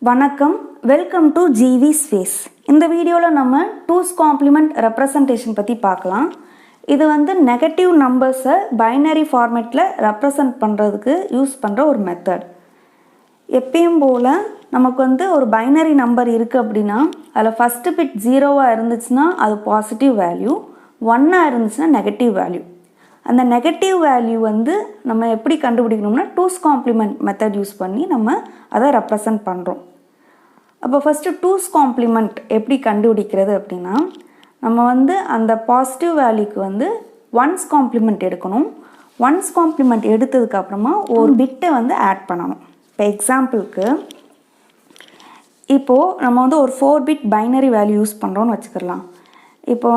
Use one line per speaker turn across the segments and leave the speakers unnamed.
வணக்கம், welcome to GV's. இந்த வீடியோவில் நம்ம 2's காம்ப்ளிமெண்ட் ரெப்ரசன்டேஷன் பற்றி பார்க்கலாம். இது நெகட்டிவ் நம்பர்ஸை பைனரி ஃபார்மேட்டில் ரெப்ரசன்ட் பண்ணுறதுக்கு யூஸ் பண்ணுற ஒரு மெத்தட். எப்பயும் போல் நமக்கு ஒரு பைனரி நம்பர் இருக்குது அப்படின்னா அதில் ஃபஸ்ட்டு பிட் 0வாக இருந்துச்சுன்னா அது பாசிட்டிவ் வேல்யூ, 1ஆக இருந்துச்சுன்னா நெகட்டிவ் வேல்யூ. அந்த நெகட்டிவ் வேல்யூ நம்ம எப்படி கண்டுபிடிக்கணும்னா 2's காம்ப்ளிமெண்ட் மெத்தட் யூஸ் பண்ணி நம்ம அதை ரெப்ரசன்ட் பண்ணுறோம். அப்போ ஃபஸ்ட்டு 2's காம்ப்ளிமெண்ட் எப்படி கண்டுபிடிக்கிறது அப்படின்னா நம்ம அந்த பாசிட்டிவ் வேல்யூக்கு 1's காம்ப்ளிமெண்ட் எடுக்கணும். 1's காம்ப்ளிமெண்ட் எடுத்ததுக்கப்புறமா ஒரு பிட்டை ஆட் பண்ணணும். இப்போ எக்ஸாம்பிளுக்கு இப்போது நம்ம ஒரு 4 பிட் பைனரி வேல்யூ யூஸ் பண்ணுறோன்னு வச்சுக்கலாம். இப்போ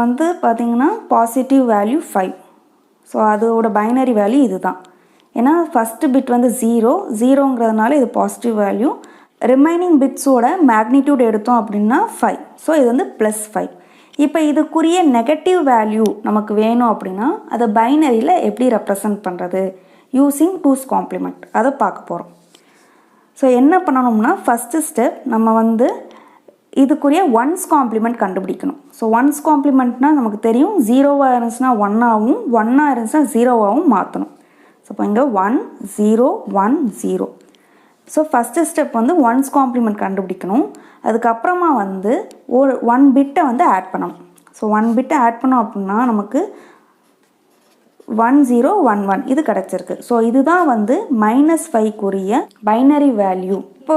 பார்த்திங்கன்னா பாசிட்டிவ் வேல்யூ 5. ஸோ அதோட பைனரி வேல்யூ இது தான். ஏன்னா ஃபஸ்ட்டு பிட் 0ங்கிறதுனால இது பாசிட்டிவ் வேல்யூ. ரிமைனிங் பிட்ஸோட மேக்னிடியூட் எடுத்தோம் அப்படின்னா 5. ஸோ இது +5. இப்போ இதுக்குரிய நெகட்டிவ் வேல்யூ நமக்கு வேணும் அப்படின்னா அதை பைனரியில் எப்படி ரெப்ரசன்ட் பண்ணுறது யூஸிங் 2's காம்ப்ளிமெண்ட் அதை பார்க்க போகிறோம். ஸோ என்ன பண்ணணும்னா ஃபஸ்ட்டு ஸ்டெப் நம்ம இதுக்குரிய 1's காம்ப்ளிமெண்ட் கண்டுபிடிக்கணும். ஸோ 1's காம்ப்ளிமெண்ட்னால் நமக்கு தெரியும் 0வாக இருந்துச்சுன்னா 1ஆகவும் 1ஆக இருந்துச்சுன்னா 0வாகவும் மாற்றணும். ஸோ இப்போ இங்கே 1 0 1 0. So first step 1's complement கண்டுபிடிக்கணும். அதுக்கப்புறமா ஒரு 1 பிட்டை ஆட் பண்ணணும். ஸோ 1 பிட்டை ஆட் பண்ணோம் அப்படின்னா நமக்கு 1 0 1 1 இது கிடச்சிருக்கு. ஸோ இதுதான் -5க்குரிய பைனரி வேல்யூ. இப்போ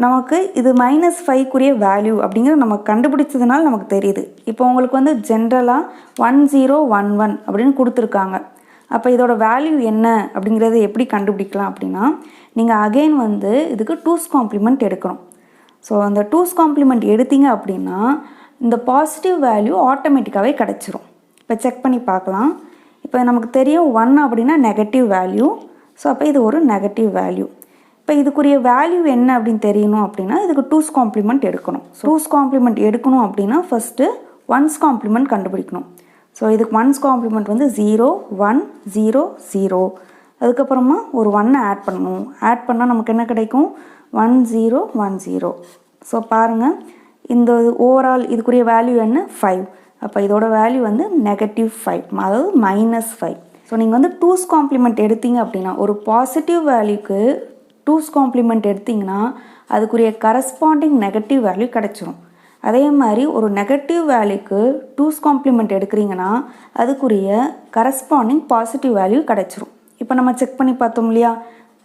நமக்கு இது -5க்குரிய வேல்யூ அப்படிங்கிறது நம்ம கண்டுபிடிச்சதுனால நமக்கு தெரியுது. இப்போ உங்களுக்கு ஜென்ரலாக 1 0 1 1 அப்படின்னு கொடுத்துருக்காங்க. அப்போ இதோட வேல்யூ என்ன அப்படிங்கிறத எப்படி கண்டுபிடிக்கலாம் அப்படின்னா நீங்கள் அகெயின் இதுக்கு 2's காம்ப்ளிமெண்ட் எடுக்கணும். ஸோ அந்த 2's காம்ப்ளிமெண்ட் எடுத்தீங்க அப்படின்னா இந்த பாசிட்டிவ் வேல்யூ ஆட்டோமேட்டிக்காகவே கிடச்சிரும். இப்போ செக் பண்ணி பார்க்கலாம். இப்போ நமக்கு தெரியும் 1 அப்படின்னா நெகட்டிவ் வேல்யூ. ஸோ அப்போ இது ஒரு நெகட்டிவ் வேல்யூ. இப்போ இதுக்குரிய வேல்யூ என்ன அப்படின்னு தெரியணும் அப்படின்னா இதுக்கு 2's காம்ப்ளிமெண்ட் எடுக்கணும். ஸோ 2's காம்ப்ளிமெண்ட் எடுக்கணும் அப்படின்னா ஃபஸ்ட்டு 1's காம்ப்ளிமெண்ட் கண்டுபிடிக்கணும். ஸோ இதுக்கு 1's காம்ப்ளிமெண்ட் 0 1 0 0. அதுக்கப்புறமா ஒரு 1 ஆட் பண்ணணும். ஆட் பண்ணால் நமக்கு என்ன கிடைக்கும் 1 0 1 0. ஸோ பாருங்கள் இந்த ஓவரால் இதுக்குரிய வேல்யூ என்ன 5. அப்போ இதோட வேல்யூ -5, அதாவது -5. ஸோ நீங்கள் 2's காம்ப்ளிமெண்ட் எடுத்தீங்க அப்படின்னா ஒரு பாசிட்டிவ் வேல்யூக்கு 2's காம்ப்ளிமெண்ட் எடுத்திங்கன்னா அதுக்குரிய கரஸ்பாண்டிங் நெகட்டிவ் வேல்யூ கிடச்சிரும். அதே மாதிரி ஒரு நெகட்டிவ் வேல்யூக்கு 2's காம்ப்ளிமெண்ட் எடுக்கிறீங்கன்னா அதுக்குரிய கரஸ்பாண்டிங் பாசிட்டிவ் வேல்யூ கிடச்சிரும். இப்போ நம்ம செக் பண்ணி பார்த்தோம் இல்லையா,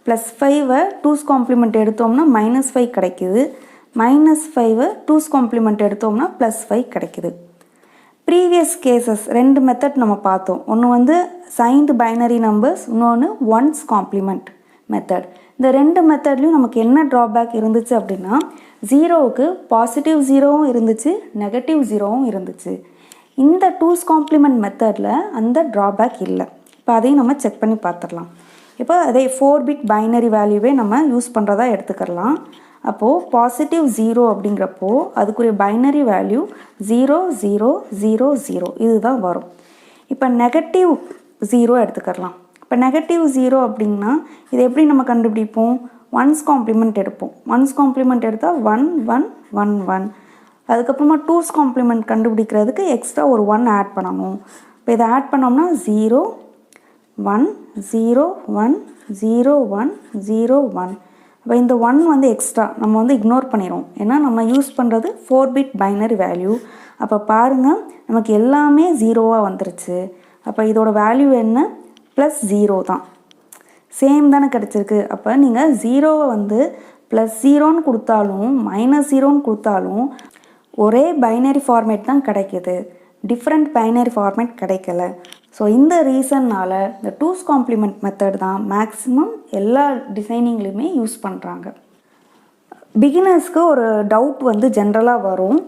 +5 2's காம்ப்ளிமெண்ட் எடுத்தோம்னா -5 கிடைக்குது. -5 2's காம்ப்ளிமெண்ட் எடுத்தோம்னா +5 கிடைக்குது. ப்ரீவியஸ் கேசஸ் 2 மெத்தட் நம்ம பார்த்தோம். ஒன்று சைன்டு பைனரி நம்பர்ஸ், இன்னொன்று 1's காம்ப்ளிமெண்ட் மெத்தட். இந்த 2 மெத்தட்லையும் நமக்கு என்ன ட்ராபேக் இருந்துச்சு அப்படின்னா 0க்கு பாசிட்டிவ் 0வும் இருந்துச்சு, நெகட்டிவ் 0வும் இருந்துச்சு. இந்த 2's காம்ப்ளிமெண்ட் மெத்தடில் அந்த ட்ராபேக் இல்லை. இப்போ அதையும் நம்ம செக் பண்ணி பார்த்துடலாம். இப்போ அதே 4 பிட் பைனரி வேல்யூவே நம்ம யூஸ் பண்ணுறதா எடுத்துக்கலாம். அப்போது பாசிட்டிவ் 0 அப்படிங்கிறப்போ அதுக்குரிய பைனரி வேல்யூ 0 0 0 0 இதுதான் வரும். இப்போ நெகட்டிவ் 0 எடுத்துக்கலாம். இப்போ நெகட்டிவ் 0 அப்படின்னா இது எப்படி நம்ம கண்டுபிடிப்போம், 1's காம்ப்ளிமெண்ட் எடுப்போம். 1's காம்ப்ளிமெண்ட் எடுத்தால் 1 1 1 1. அதுக்கப்புறமா 2's காம்ப்ளிமெண்ட் கண்டுபிடிக்கிறதுக்கு எக்ஸ்ட்ரா ஒரு 1 ஆட் பண்ணணும். இப்போ இதை ஆட் பண்ணோம்னா 0 1 0 1 0 1 0 1. இப்போ இந்த 1 எக்ஸ்ட்ரா நம்ம இக்னோர் பண்ணிடுவோம். ஏன்னா நம்ம யூஸ் பண்ணுறது 4 பிட் பைனரி வேல்யூ. அப்போ பாருங்கள் நமக்கு எல்லாமே 0வாக வந்துருச்சு. அப்போ இதோட வேல்யூ என்ன +0 தான். சேம் தானே கிடச்சிருக்கு. அப்போ நீங்கள் 0வை +0ன்னு கொடுத்தாலும் -0ன்னு கொடுத்தாலும் ஒரே பைனரி ஃபார்மேட் தான் கிடைக்கிது, டிஃப்ரெண்ட் பைனரி ஃபார்மேட் கிடைக்கல. ஸோ இந்த ரீசன்னால் இந்த 2's காம்ப்ளிமெண்ட் மெத்தட் தான் மேக்ஸிமம் எல்லா டிசைனிங்லேயுமே யூஸ் பண்ணுறாங்க. பிகினர்ஸ்க்கு ஒரு டவுட் ஜென்ரலாக வரும்.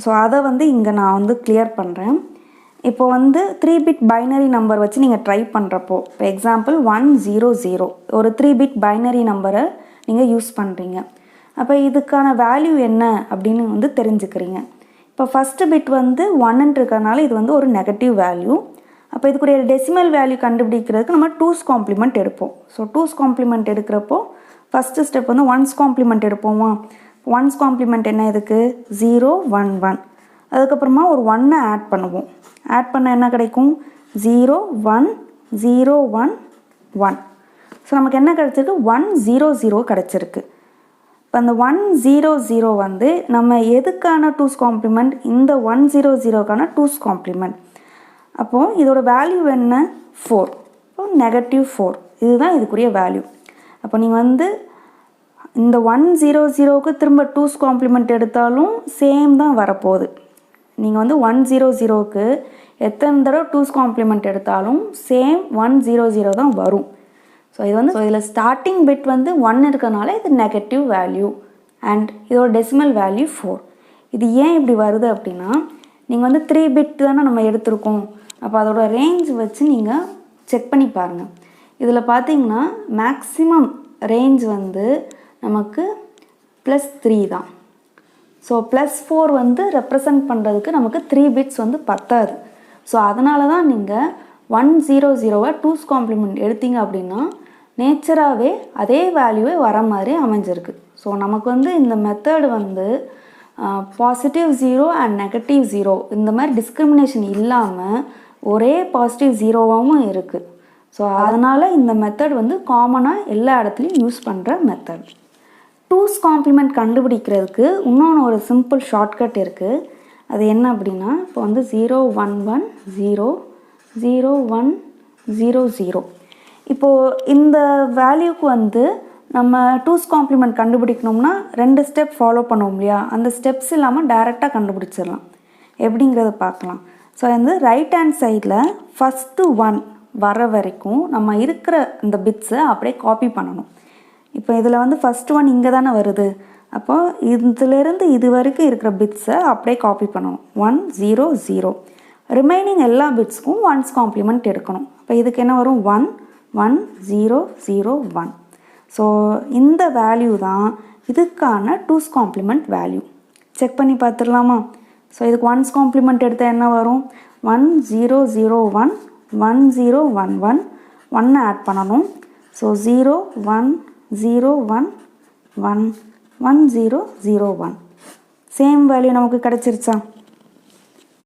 ஸோ அதை இங்கே நான் கிளியர் பண்ணுறேன். இப்போ 3 பிட் பைனரி நம்பர் வச்சு நீங்கள் ட்ரை பண்ணுறப்போ, இப்போ எக்ஸாம்பிள் 1 0 0 ஒரு 3 பிட் பைனரி நம்பரை நீங்கள் யூஸ் பண்ணுறீங்க. அப்போ இதுக்கான வேல்யூ என்ன அப்படின்னு தெரிஞ்சுக்கிறீங்க. இப்போ ஃபஸ்ட்டு பிட் 1ன்னு இருக்கிறதுனால இது ஒரு நெகட்டிவ் வேல்யூ. அப்போ இதுக்குரிய டெசிமல் வேல்யூ கண்டுபிடிக்கிறதுக்கு நம்ம 2's காம்ப்ளிமெண்ட் எடுப்போம். ஸோ 2's காம்ப்ளிமெண்ட் எடுக்கிறப்போ ஃபஸ்ட்டு ஸ்டெப் 1's காம்ப்ளிமெண்ட் எடுப்போமா. ஒன்ஸ் காம்ப்ளிமெண்ட் என்ன இதுக்கு 0 1 1. அதுக்கப்புறமா ஒரு 1 ஆட் பண்ணுவோம். ஆட் பண்ண என்ன கிடைக்கும் 0 1 0 1 1. ஸோ நமக்கு என்ன கிடச்சிருக்கு 1 0 0 கிடச்சிருக்கு. இப்போ அந்த 1 0 0 வந்து நம்ம எதுக்கான 2's காம்ப்ளிமெண்ட், இந்த 1 0 0க்கான 2's காம்ப்ளிமெண்ட். அப்போது இதோட வேல்யூ என்ன 4. இப்போ -4 இதுதான் இதுக்குரிய வேல்யூ. அப்போ நீங்கள் வந்து இந்த 1 0 0க்கு திரும்ப 2's காம்ப்ளிமெண்ட் எடுத்தாலும் சேம் தான் வரப்போகுது. நீங்கள் வந்து 1 0 0க்கு எத்தனை தடவை 2's காம்ப்ளிமெண்ட் எடுத்தாலும் சேம் 1 0 0 தான் வரும். ஸோ இது வந்து இதில் ஸ்டார்டிங் பிட் வந்து 1 இருக்கிறனால இது நெகட்டிவ் வேல்யூ அண்ட் இதோட டெசிமல் வேல்யூ 4. இது ஏன் இப்படி வருது அப்படின்னா, நீங்கள் வந்து 3 பிட் தானே நம்ம எடுத்திருக்கோம். அப்போ அதோட ரேஞ்ச் வச்சு நீங்கள் செக் பண்ணி பாருங்கள். இதில் பார்த்தீங்கன்னா மேக்ஸிமம் ரேஞ்ச் வந்து நமக்கு +3 தான். ஸோ +4 வந்து ரெப்ரசன்ட் பண்ணுறதுக்கு நமக்கு 3 பிட்ஸ் வந்து பத்தாது. ஸோ அதனால தான் நீங்கள் 1 0 0வை 2's காம்ப்ளிமெண்ட் எடுத்தீங்க அப்படின்னா நேச்சராகவே அதே வேல்யூவே வர மாதிரி அமைஞ்சிருக்கு. ஸோ நமக்கு வந்து இந்த மெத்தடு வந்து பாசிட்டிவ் 0 அண்ட் நெகட்டிவ் 0 இந்த மாதிரி டிஸ்கிரிமினேஷன் இல்லாமல் ஒரே பாசிட்டிவ் 0வாகவும் இருக்குது. ஸோ அதனால் இந்த மெத்தட் வந்து காமனாக எல்லா இடத்துலையும் யூஸ் பண்ணுற மெத்தட். 2's காம்ப்ளிமெண்ட் கண்டுபிடிக்கிறதுக்கு இன்னொன்று ஒரு சிம்பிள் ஷார்ட்கட் இருக்குது. அது என்ன அப்படின்னா, இப்போ வந்து 0 1 1 0 0 1 0 0. இப்போது இந்த வேல்யூக்கு வந்து நம்ம 2's காம்ப்ளிமெண்ட் கண்டுபிடிக்கணும்னா 2 ஸ்டெப் ஃபாலோ பண்ணுவோம் இல்லையா, அந்த ஸ்டெப்ஸ் இல்லாமல் டைரெக்டாக கண்டுபிடிச்சிடலாம். எப்படிங்கிறத பார்க்கலாம். ஸோ வந்து ரைட் ஹேண்ட் சைடில் ஃபஸ்ட்டு 1 வர வரைக்கும் நம்ம இருக்கிற இந்த பிட்ஸை அப்படியே காப்பி பண்ணணும். இப்போ இதில் வந்து ஃபஸ்ட் 1 இங்கே தானே வருது. அப்போ இதிலேருந்து இது வரைக்கும் இருக்கிற பிட்ஸை அப்படியே காப்பி பண்ணணும். 1 0 0. ரிமைனிங் எல்லா பிட்ஸ்க்கும் 1's காம்ப்ளிமெண்ட் எடுக்கணும். இப்போ இதுக்கு என்ன வரும் 1 1 0 0 1. ஸோ இந்த வேல்யூ தான் இதுக்கான 2's காம்ப்ளிமெண்ட் வேல்யூ. செக் பண்ணி பார்த்துடலாமா? ஸோ இதுக்கு 1's காம்ப்ளிமெண்ட் எடுத்தால் என்ன வரும் 1 0 0 1 1 0 1 1 1 ஆட் பண்ணணும். ஸோ 0 1 0 1 1 1 0 0 1 சேம் வேல்யூ நமக்கு கிடச்சிருச்சா?